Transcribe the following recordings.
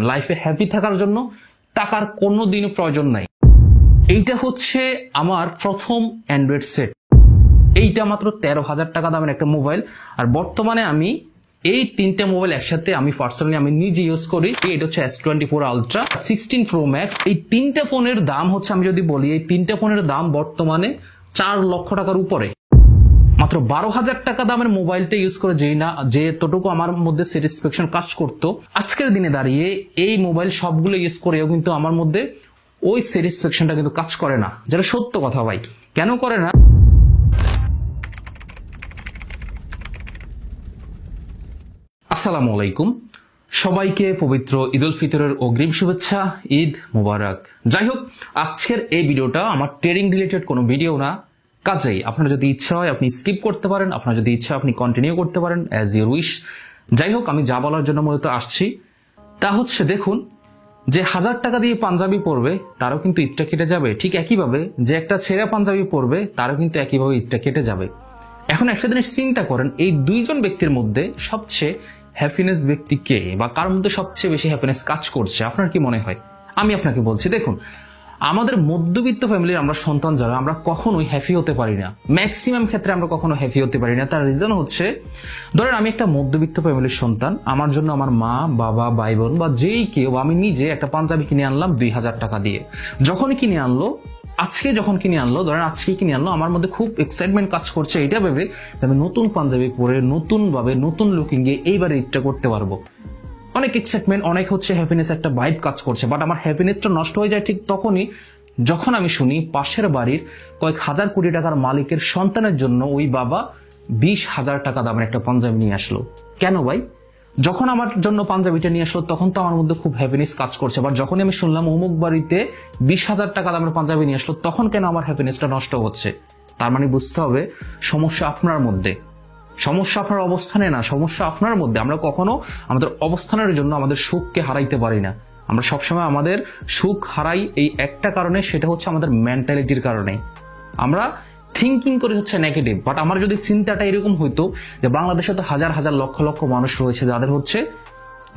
লাইফে হ্যাপি থাকার জন্য টাকার কোনোদিনও প্রয়োজন নাই। এইটা হচ্ছে আমার প্রথম অ্যান্ড্রয়েড সেট। এইটা মাত্র 13,000 টাকা দামের একটা মোবাইল। আর বর্তমানে আমি এই তিনটা মোবাইল একসাথে আমি পার্সোনালি আমি নিজে ইউজ করি। এটা হচ্ছে S24 Ultra, 16 Pro Max। এই তিনটা ফোনের দাম হচ্ছে, আমি যদি বলি, এই তিনটা ফোনের দাম বর্তমানে 4 লক্ষ টাকার উপরে। মাত্র 12,000 টাকা দামের মোবাইলটা ইউজ করে যেতটুকু আমার মধ্যে স্যাটিসফ্যাকশন কাজ করতো, আজকের দিনে দাঁড়িয়ে এই মোবাইল সবগুলো ইউজ করেও কিন্তু আমার মধ্যে ওই স্যাটিসফ্যাকশনটা কিন্তু কাজ করে না, যেটা সত্য কথা ভাই। কেন করে না? আসসালামু আলাইকুম, সবাইকে পবিত্র ঈদ উল ফিতরের অগ্রিম শুভেচ্ছা, ঈদ মুবারক। যাই হোক, আজকের এই ভিডিওটা আমার ট্রেডিং রিলেটেড কোনো ভিডিও না, কাজেই আপনার যদি ইচ্ছা হয় আপনি স্কিপ করতে পারেন, আপনার যদি ইচ্ছা আপনি কন্টিনিউ করতে পারেন অ্যাজ ইউর উইশ। যাই হোক, আমি যা বলার জন্য মূলত আসছি তা হচ্ছে, দেখুন, যে 1000 টাকা দিয়ে পাঞ্জাবি পরবে তারও কিন্তু ঈদটা কেটে যাবে, ঠিক একইভাবে যে একটা ছেঁড়া পাঞ্জাবি পরবে তারও কিন্তু একইভাবে ঈদটা কেটে যাবে। এখন একটা জিনিস চিন্তা করেন, এই দুইজন ব্যক্তির মধ্যে সবচেয়ে হ্যাপিনেস ব্যক্তি কে, বা কার মধ্যে সবচেয়ে বেশি হ্যাপিনেস কাজ করছে? আপনার কি মনে হয়? আমি আপনাকে বলছি, দেখুন, আমাদের মধ্যবিত্ত ফ্যামিলির আমরা সন্তান যারা, আমরা কখনোই হ্যাপি হতে পারি না। ম্যাক্সিমাম ক্ষেত্রে আমরা কখনো হ্যাপি হতে পারি না। তার রিজন হচ্ছে, ধরেন আমি একটা মধ্যবিত্ত ফ্যামিলির সন্তান, আমার জন্য আমার মা, বাবা, ভাই বোন বা যেই কেউ, আমি নিজে একটা পাঞ্জাবি কিনে আনলাম 2000 টাকা দিয়ে। যখনই কিনে আনলো, ধরেন আজকে কিনে আনলো, আমার মধ্যে খুব এক্সাইটমেন্ট কাজ করছে এটা ভেবে যে আমি নতুন পাঞ্জাবি পরে নতুন ভাবে নতুন লুকিং গিয়ে এইবারে ঈদটা করতে পারবো। অনেক এক্সাইটমেন্ট, অনেক হচ্ছে হ্যাপিনেস, একটা ভাইব কাজ করছে। বাট আমার হ্যাপিনেসটা নষ্ট হয়ে যায় ঠিক তখনই যখন আমি শুনি পাশের বাড়ির কয়েক হাজার কোটি টাকার মালিকের সন্তানের জন্য ওই বাবা 20,000 টাকা দামের একটা পাঞ্জাবি নিয়ে আসলো। কেন ভাই? যখন আমার জন্য পাঞ্জাবিটা নিয়ে আসলো তখন তো আমার মধ্যে খুব হ্যাপিনেস কাজ করছে, বাট যখনই আমি শুনলাম অমুক বাড়িতে 20,000 টাকা দামের পাঞ্জাবি নিয়ে আসলো, তখন কেন আমার হ্যাপিনেসটা নষ্ট হচ্ছে? তার মানে বুঝতে হবে সমস্যা আপনার মধ্যে, সমস্যা আপনার অবস্থানে না, সমস্যা আপনার মধ্যে। আমরা কখনো আমাদের অবস্থানের জন্য আমাদের সুখকে হারাইতে পারি না। আমরা সবসময় আমাদের সুখ হারাই এই একটা কারণে, সেটা হচ্ছে আমাদের মেন্টালিটির কারণে। আমরা থিঙ্কিং করে হচ্ছে নেগেটিভ। বাট আমার যদি চিন্তাটা এরকম হইতো যে বাংলাদেশে তো হাজার হাজার লক্ষ লক্ষ মানুষ রয়েছে যাদের হচ্ছে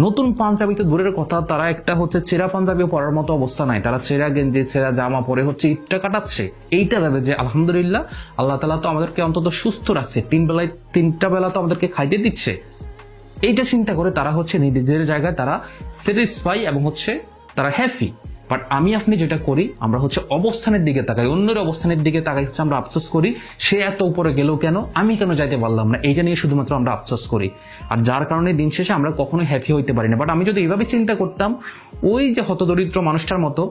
নতুন পাঞ্জাবি তো দূরের কথা, তারা একটা হচ্ছে ছেঁড়া পাঞ্জাবিও পরার মতো অবস্থা নাই, তারা ছেঁড়া গেঞ্জি, ছেঁড়া জামা পরে হচ্ছে ঈদটা কাটাচ্ছে। এইটা ভাবে যে আলহামদুলিল্লাহ, আল্লাহ তাআলা তো আমাদেরকে অন্তত সুস্থ রাখছে, তিনটা বেলা তো আমাদেরকে খাইতে দিচ্ছে। এইটা চিন্তা করে তারা হচ্ছে নিজের জায়গায় তারা স্যাটিসফাই এবং হচ্ছে তারা হ্যাপি। বাট আমি আপনি যেটা করি, আমরা হচ্ছে অবস্থানের দিকে তাকাই, অন্যের অবস্থানের দিকে তাকাই, হচ্ছে আমরা আফসোস করি সে এত উপরে গেল কেন, আমি কেন যাইতে পারলাম না, এইটা নিয়ে শুধুমাত্র আমরা আফসোস করি। আর যার কারণে দিন শেষে আমরা কখনোই হ্যাপি হইতে পারি না। বাট আমি যদি এইভাবে চিন্তা করতাম ওই যে হতদরিদ্র মানুষটার মতো,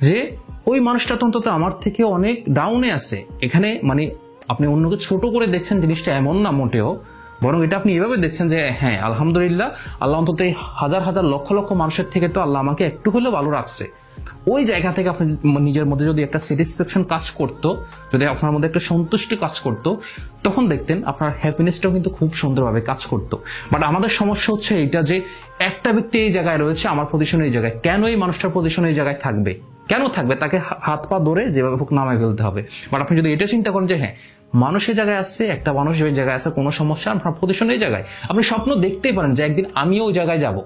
যে ওই মানুষটা তো অন্তত আমার থেকে অনেক ডাউনে আছে, এখানে মানে আপনি অন্যকে ছোট করে দেখছেন জিনিসটা এমন না মোটেও, বরং এটা আপনি এভাবে দেখছেন যে হ্যাঁ আলহামদুলিল্লাহ, আল্লাহ অন্তত এই হাজার হাজার লক্ষ লক্ষ মানুষের থেকে তো আল্লাহ আমাকে একটু হলেও ভালো রাখছে। ওই জায়গা থেকে আপনি নিজের মধ্যে যদি একটা স্যাটিসফ্যাকশন কাজ করতো, যদি আপনার মধ্যে একটা সন্তুষ্টি কাজ করতো, তখন দেখতেন আপনার হ্যাপিনেসটাও কিন্তু খুব সুন্দরভাবে কাজ করতো। বাট আমাদের সমস্যা হচ্ছে এইটা যে একটা ব্যক্তি এই জায়গায় রয়েছে, আমার পজিশন এই জায়গায়, কেন এই মানুষটার পজিশন এই জায়গায় থাকবে? কেন থাকবে? তাকে হাত পা ধরে যেভাবে হোক নামায় ফেলতে হবে। বাট আপনি যদি এটা চিন্তা করেন যে হ্যাঁ মানুষের জায়গায় আসছে, একটা মানুষ ওই জায়গায় আছে, কোনো সমস্যা, আপনার পজিশন এই জায়গায়, আপনি স্বপ্ন দেখতেই পারেন যে একদিন আমিও ওই জায়গায় যাব।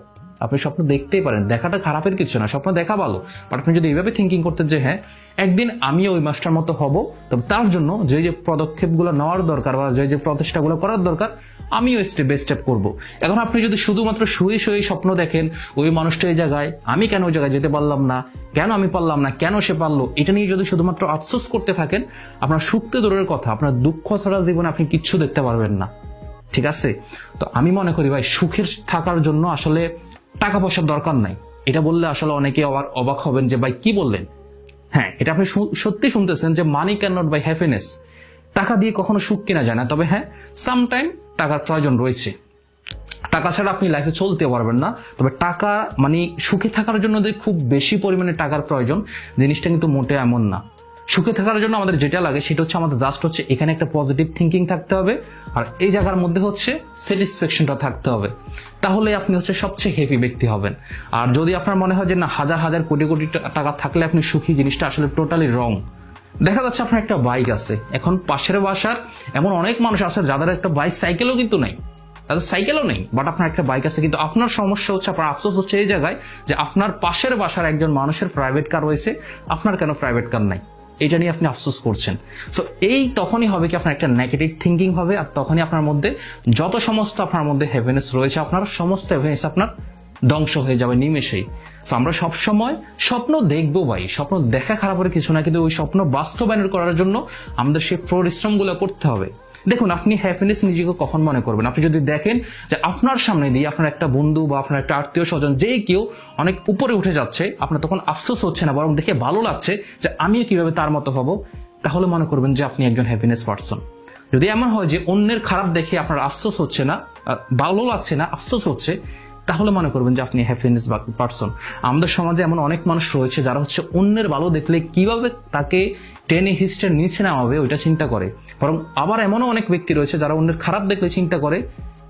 আপনি স্বপ্ন দেখতেই পারেন, দেখাটা খারাপের কিছু না, স্বপ্ন দেখা ভালো। বাট আপনি যদি এইভাবে থিঙ্কিং করতেন যে হ্যাঁ একদিন আমিও ওই মাস্টার মতো হব, তবে তার জন্য যে যে পদক্ষেপগুলো নেওয়ার দরকার বা যে যে প্রচেষ্টাগুলো করার দরকার আমিও স্টেপ বাই স্টেপ করবো। এখন আপনি যদি শুধুমাত্র শুয়ে শুয়ে স্বপ্ন দেখেন ওই মানুষটা এই জায়গায়, আমি কেন ওই জায়গায় যেতে পারলাম না, কেন আমি পারলাম না, কেন সে পারলো, এটা নিয়ে যদি শুধুমাত্র আফসোস করতে থাকেন, আপনার সুখ তো দূরের কথা, আপনার দুঃখ ছাড়া জীবনে আপনি কিচ্ছু দেখতে পারবেন না। ঠিক আছে? তো আমি মনে করি ভাই, সুখের থাকার জন্য আসলে টাকা পয়সার দরকার নাই। এটা বললে আসলে অনেকে আবার অবাক হবেন যে ভাই কি বললেন। হ্যাঁ, এটা আপনি সত্যি শুনতেছেন যে money can not by happiness, টাকা দিয়ে কখনো সুখ কেনা যায় না। তবে হ্যাঁ, সামটাইম টাকার প্রয়োজন রয়েছে, টাকা ছাড়া আপনি লাইফে চলতে পারবেন না। তবে টাকা মানে সুখে থাকার জন্য যে খুব বেশি পরিমাণে টাকার প্রয়োজন, জিনিসটা কিন্তু মোটে এমন না। সুখে থাকার জন্য আমাদের যেটা লাগে সেটা হচ্ছে আমাদের জাস্ট হচ্ছে এখানে একটা পজিটিভ থিঙ্কিং থাকতে হবে, আর এই জায়গার মধ্যে হচ্ছে স্যাটিসফ্যাকশনটা থাকতে হবে। তাহলে আপনি হচ্ছে সবচেয়ে হ্যাপি ব্যক্তি হবেন। আর যদি আপনার মনে হয় যে না হাজার হাজার কোটি কোটি টাকা থাকলে আপনি সুখী, জিনিসটা আসলে টোটালি রং। দেখা যাচ্ছে আপনার একটা বাইক আছে, এখন পাশের বাসার এমন অনেক মানুষ আছে যাদের একটা বাইসাইকেলও কিন্তু নাই, সাইকেলও নেই, বাট আপনার একটা বাইক আছে, কিন্তু আপনার সমস্যা হচ্ছে, আপনার আফসোস হচ্ছে এই জায়গায় যে আপনার পাশের বাসার একজন মানুষের প্রাইভেট কার রয়েছে, আপনার কেন প্রাইভেট কার নাই, এটা নিয়ে আপনি আফসোস করছেন। সো এই তখনই হবে কি আপনার একটা নেগেটিভ থিঙ্কিং হবে, আর তখনই আপনার মধ্যে যত সমস্ত আপনার মধ্যে হ্যাপিনেস রয়েছে, আপনার সমস্ত হ্যাপিনেস আপনার ধ্বংস হয়ে যাবে নিমেষেই। তো আমরা সবসময় স্বপ্ন দেখবো ভাই, স্বপ্ন দেখা খারাপ করে কিছু না, কিন্তু ওই স্বপ্ন বাস্তবায়ন করার জন্য আমাদের সেই পরিশ্রমগুলো করতে হবে। দেখুন, আপনি হ্যাপিনেস নিজেকে কখন মনে করবেন? আপনি যদি দেখেন যে আপনার সামনে দিয়ে আপনার একটা বন্ধু বা আপনার একটা আত্মীয় স্বজন যেই কেউ অনেক উপরে উঠে যাচ্ছে, আপনার তখন আফসোস হচ্ছে না, বরং দেখে ভালো লাগছে যে আমিও কিভাবে তার মতো হব, তাহলে মনে করবেন যে আপনি একজন হ্যাপিনেস পারসন। যদি এমন হয় যে অন্যের খারাপ দেখে আপনার আফসোস হচ্ছে না, ভালো লাগছে না, আফসোস হচ্ছে, তাহলে মনে করবেন যে আপনি হ্যাপিনেস পারসন। আমাদের সমাজে এমন অনেক মানুষ রয়েছে যারা হচ্ছে অন্যের ভালো দেখলে কিভাবে তাকে টেনে হিস্ট্রে নিচে নামাবে ওইটা চিন্তা করে, বরং আবার এমনও অনেক ব্যক্তি রয়েছে যারা অন্যের খারাপ দেখলে চিন্তা করে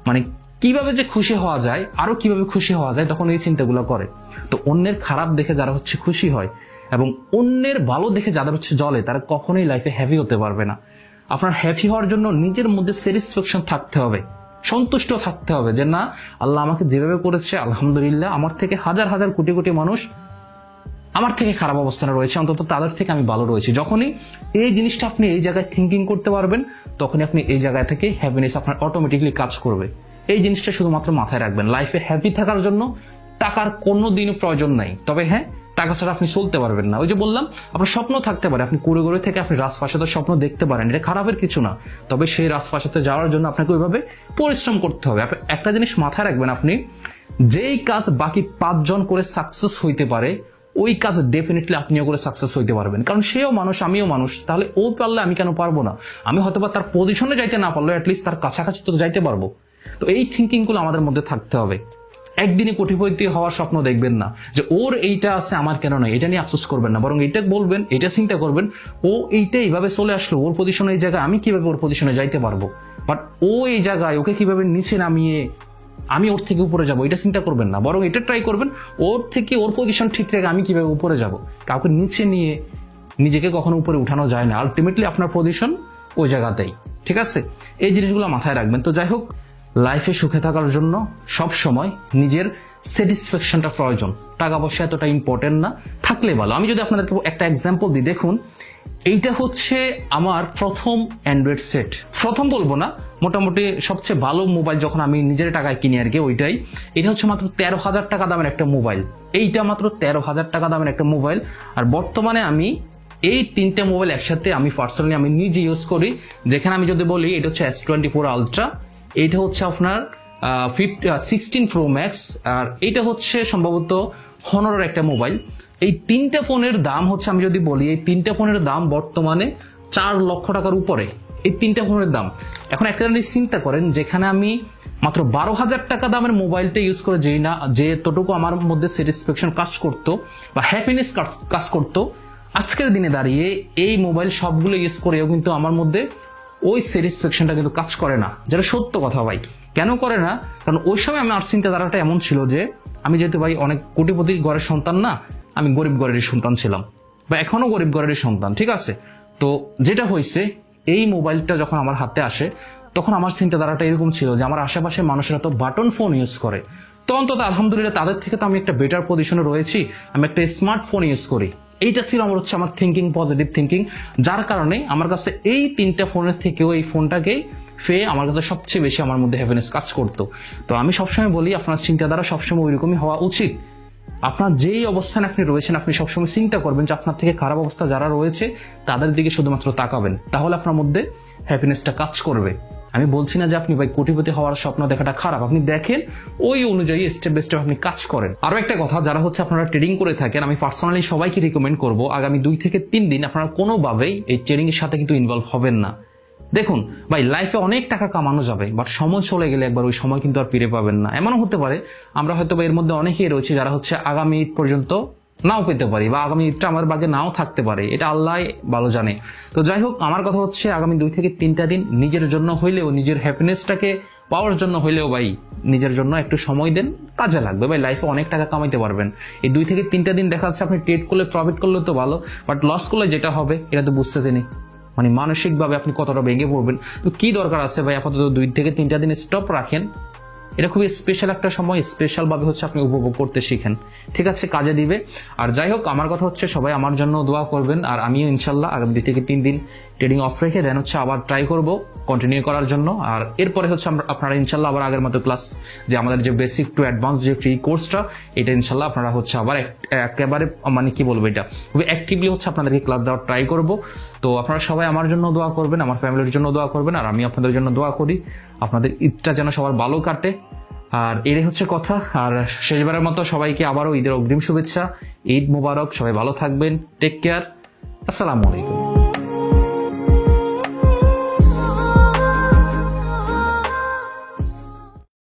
মানে কিভাবে যে খুশি হওয়া যায়, আরো কিভাবে খুশি হওয়া যায়, তখন এই চিন্তাগুলো করে। তো অন্যের খারাপ দেখে যারা হচ্ছে খুশি হয় এবং অন্যের ভালো দেখে যাদের হচ্ছে জ্বলে, তারা কখনোই লাইফে হ্যাপি হতে পারবে না। আপনার হ্যাপি হওয়ার জন্য নিজের মধ্যে স্যাটিসফ্যাকশন থাকতে হবে, সন্তুষ্ট থাকতে হবে যে না, আল্লাহ আমাকে যেভাবে করেছে আলহামদুলিল্লাহ, আমার থেকে হাজার হাজার কোটি কোটি মানুষ আমার থেকে খারাপ অবস্থানে রয়েছে, অন্তত তাদের থেকে আমি ভালো রয়েছি। যখনই এই জিনিসটা আপনি এই জায়গায় থিঙ্কিং করতে পারবেন, তখনই আপনি এই জায়গায় থেকে হ্যাপিনেস আপনার অটোমেটিকলি কাজ করবে। এই জিনিসটা শুধুমাত্র মাথায় রাখবেন। লাইফে হ্যাপি থাকার জন্য টাকার কোনো দিনও প্রয়োজন নাই, তবে হ্যাঁ, টাকা ছাড়া আপনি চলতে পারবেন না। ওই যে বললাম, আপনার স্বপ্ন থাকতে পারে, আপনি কুড়ে থেকে আপনি রাজপ্রাসাদের স্বপ্ন দেখতে পারেন, এটা খারাপের কিছু না, তবে সেই রাজপ্রাসাদে যাওয়ার জন্য আপনাকে ওইভাবে পরিশ্রম করতে হবে। একটা জিনিস মাথায় রাখবেন, আপনি যেই কাজ বাকি 5 জন করে সাকসেস হইতে পারে, ওই কাজ ডেফিনেটলি আপনিও করে সাকসেস হইতে পারবেন, কারণ সেও মানুষ, আমিও মানুষ। তাহলে ও পারলে আমি কেন পারবো না? আমি হয়তোবা তার পজিশনে যাইতে না পারলেও অ্যাটলিস্ট তার কাছাকাছি তো যাইতে পারবো। তো এই থিঙ্কিং গুলো আমাদের মধ্যে থাকতে হবে। একদিনে কোটিপতি হওয়ার স্বপ্ন দেখবেন না যে ওর এইটা আছে আমার কেন নয়, এটা নিয়ে আফসোস করবেন না, বরং এটা বলবেন, এটা চিন্তা করবেন, ও এইটা এইভাবে চলে আসলো, ওর পজিশনে এই জায়গায়, আমি কিভাবে ওর পজিশনে যাইতে পারবো, বাট ও এই জায়গায়, ওকে কিভাবে নিচে নামিয়ে আমি ওর থেকে উপরে যাব, এটা চিন্তা করবেন না, বরং এটা ট্রাই করবেন ওর থেকে ওর পজিশন ঠিক রেখে আমি কিভাবে উপরে যাব। কাউকে নিচে নিয়ে নিজেকে কখনো উপরে উঠানো যায় না, আলটিমেটলি আপনার পজিশন ওই জায়গাতেই। ঠিক আছে, এই জিনিসগুলো মাথায় রাখবেন। তো যাই হোক, লাইফে সুখে থাকার জন্য সব সময় নিজের স্যাটিসফ্যাকশনটা প্রয়োজন, টাকা পয়সা এতটা ইম্পর্টেন্ট না, থাকলে ভালো। আমি যদি আপনাদেরকে একটা এক্সাম্পল দিই, দেখুন, এইটা হচ্ছে আমার প্রথম অ্যান্ড্রয়েড সেট, প্রথম বলবো না, মোটামুটি সবচেয়ে ভালো মোবাইল যখন আমি নিজের টাকায় কিনি আর কি, ওইটাই। এটা হচ্ছে মাত্র 13,000 টাকা দামের একটা মোবাইল, এইটা মাত্র 13,000 টাকা দামের একটা মোবাইল। আর বর্তমানে আমি এই 3টে মোবাইল একসাথে আমি পার্সোনালি আমি নিজে ইউজ করি। যেখানে আমি যদি বলি, এটা হচ্ছে S24 আলট্রা, এইটা হচ্ছে আপনার 16 Pro Max, আর এটা হচ্ছে সম্ভবত হনরের একটা মোবাইল। এই 3টে ফোনের দাম হচ্ছে, আমি যদি বলি, এই 3টে ফোনের দাম বর্তমানে 4 লক্ষ টাকার উপরে, এই 3টে ফোনের দাম। এখন একটা জিনিস চিন্তা করেন, যেখানে আমি মাত্র 12,000 টাকা দামের মোবাইলটা ইউজ করে যেই না যেতটুকু আমার মধ্যে স্যাটিসফ্যাকশন কাজ করতো বা হ্যাপিনেস কাজ করতো, আজকের দিনে দাঁড়িয়ে এই মোবাইল সবগুলো ইউজ করেও কিন্তু আমার মধ্যে ওই স্যাটিসফ্যাকশনটা কিন্তু কাজ করে না, যেটা সত্য কথা ভাই। কেন করে না? কারণ ওই সময় আমার চিন্তাধারাটা এমন ছিল যে আমি যেহেতু ভাই অনেক কোটিপতি ঘরের সন্তান না, আমি গরিব ঘরেরই সন্তান ছিলাম, বা এখনো গরিব ঘরেরই সন্তান। ঠিক আছে, তো যেটা হয়েছে, এই মোবাইলটা যখন আমার হাতে আসে, তখন আমার চিন্তাধারাটা এরকম ছিল যে আমার আশেপাশে মানুষেরা তো বাটন ফোন ইউজ করে, তো অন্তত আলহামদুলিল্লাহ তাদের থেকে তো আমি একটা বেটার পজিশনে রয়েছি, আমি একটা স্মার্টফোন ইউজ করি। এইটা ছিল আমার হচ্ছে আমার থিঙ্কিং, পজিটিভ থিঙ্কিং, যার কারণে আমার কাছে এই 3টে ফোনের থেকেও এই ফোনটাকেই ফেয়ে আমার কাছে সবচেয়ে বেশি আমার মধ্যে হ্যাপিনেস কাজ করতো। তো আমি সবসময় বলি, আপনার চিন্তাধারা সবসময় ওইরকমই হওয়া উচিত। আপনার যেই অবস্থানে আপনি রয়েছেন, আপনি সবসময় চিন্তা করবেন যে আপনার থেকে খারাপ অবস্থা যারা রয়েছে তাদের দিকে শুধুমাত্র তাকাবেন, তাহলে আপনার মধ্যে হ্যাপিনেসটা কাজ করবে। আমি বলছি না যে আপনি ভাই কোটিপতি হওয়ার স্বপ্ন দেখাটা খারাপ, আপনি দেখেন ওই অনুযায়ী স্টেপ বাই স্টেপ আপনি কাজ করেন। আরো একটা কথা, যারা হচ্ছে আপনারা ট্রেডিং করে থাকেন, আমি পার্সোনালি সবাইকে রিকমেন্ড করব, আগামী 2 থেকে 3 দিন আপনারা কোনোভাবেই এই ট্রেডিং এর সাথে কিন্তু ইনভলভ হবেন না। দেখুন ভাই, লাইফে অনেক টাকা কামানো যাবে, বাট সময় চলে গেলে একবার ওই সময় কিন্তু আর ফিরে পাবেন না। এমনও হতে পারে আমরা হয়তো এর মধ্যে অনেকেই রয়েছে যারা হচ্ছে আগামী ঈদ পর্যন্ত নাও পেতে পারি, বা আগামী ঈদটা আমার ভাগ্যে নাও থাকতে পারে, এটা আল্লাহ ভালো জানে। তো যাই হোক, আমার কথা হচ্ছে আগামী 2 থেকে 3টা দিন নিজের জন্য হইলেও, নিজের হ্যাপিনেসটাকে পাওয়ার জন্য হইলেও ভাই নিজের জন্য একটু সময় দেন, কাজে লাগবে ভাই। লাইফে অনেক টাকা কামাইতে পারবেন। এই 2 থেকে 3টা দিন দেখা যাচ্ছে আপনি ট্রেড করলে প্রফিট করলে তো ভালো, বাট লস করলে যেটা হবে এটা তো বুঝতেছেনি, মানে মানসিকভাবে আপনি কতটা ভেঙে পড়বেন। তো কি দরকার আছে ভাই, আপাতত 2 থেকে 3টা দিন স্টপ রাখেন, এটা খুবই স্পেশাল একটা সময়, স্পেশাল ভাবে হচ্ছে আপনি উপভোগ করতে শিখেন, ঠিক আছে, কাজে দিবে। আর যাই হোক, আমার কথা হচ্ছে সবাই আমার জন্য দোয়া করবেন, আর আমিও ইনশাল্লাহ আগামী 2 থেকে 3 দিন ট্রেডিং অফ রেখে দেন হচ্ছে আবার ট্রাই করব কন্টিনিউ করার জন্য। আর এরপরে হচ্ছে আপনারা ইনশাল্লাহ আবার আগের মতো ক্লাস, যে আমাদের যে বেসিক টু অ্যাডভান্স যে ফ্রি কোর্সটা, এটা ইনশাল্লাহ আপনারা হচ্ছে আবার একেবারে মানে কি বলবো, এটা খুবই অ্যাক্টিভলি হচ্ছে আপনাদেরকে ক্লাস দেওয়ার ট্রাই করব। তো আপনারা সবাই আমার জন্য দোয়া করবেন, আমার ফ্যামিলির জন্য দোয়া করবেন, আর আমি আপনাদের জন্য দোয়া করি আপনাদের ঈদটা যেন সবার ভালো কাটে। আর এটাই হচ্ছে কথা। আর শেষবারের মতো সবাইকে আবারও ঈদের অগ্রিম শুভেচ্ছা, ঈদ মোবারক, সবাই ভালো থাকবেন, টেক কেয়ার, আসসালামু আলাইকুম।